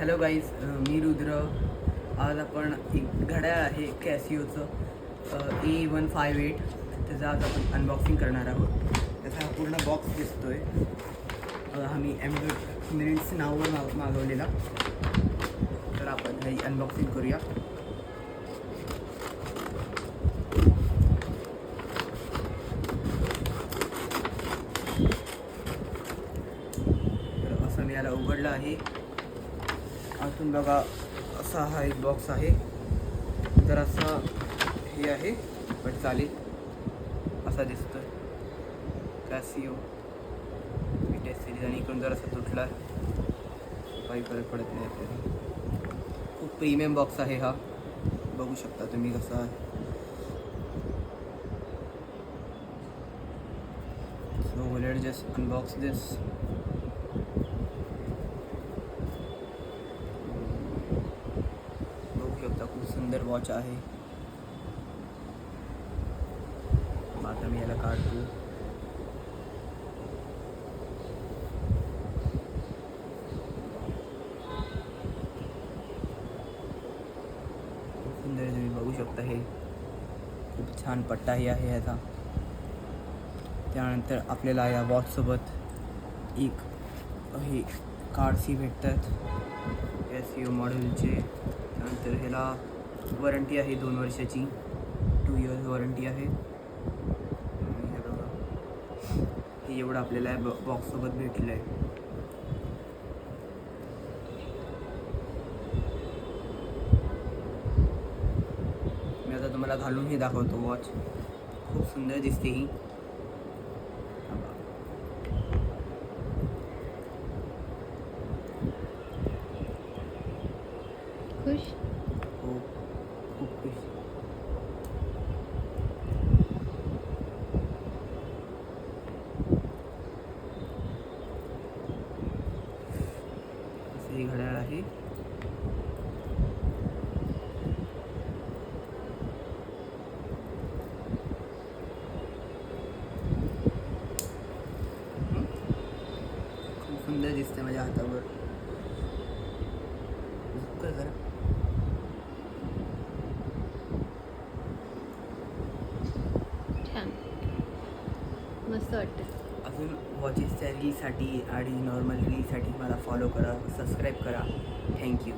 Hello guys, मी रुद्र. आज आपण एक घड्याळ आहे कॅसिओचं A158. त्याचं आज आपण अनबॉक्सिंग करणार आहोत. त्याचा हा पूर्ण बॉक्स दिसतोय. हा मी एमिरेट्स नाववर मागवलेला. तर आपण ही अनबॉक्सिंग करूया. तर असं मी याला उघडलं आहे. आतून बघा असा हा एक बॉक्स आहे. तर असा हे आहे, पण चालेल असा दिसतोय कॅसिओ टेस्ट सिरीज. आणि इकडून जर असा तुटला काही फरक पडत नाही आपल्याला. खूप प्रीमियम बॉक्स आहे हा, बघू शकता तुम्ही कसा आहे. सो लेट्स जस्ट अनबॉक्स दिस. खूप सुंदर वॉच आहे. आता मी याला काढतो. खूप सुंदर तुम्ही बघू शकता. हे खूप छान पट्टाही आहे याचा. त्यानंतर आपल्याला या वॉचसोबत एक हे कार्ड्सही भेटतात कॅसिओ मॉडेलचे. त्यानंतर ह्याला वॉरंटी आहे 2 वर्षाची, 2 इयर्स वॉरंटी आहे. हे बघा, हे एवढं आपल्याला बॉक्ससोबत भेटलं आहे. मी आता तुम्हाला घालूनही दाखवतो वॉच. खूप सुंदर दिसते ही. खुश हो, खूप खुश. असं हे घड्याळ आहे. खूप सुंदर दिसते माझ्या हातावर. कर जरा. छान, मस्त वाटतं. अजून वॉचेसच्या रीलसाठी आणि नॉर्मल रीलसाठी मला फॉलो करा, सबस्क्राईब करा. थँक्यू.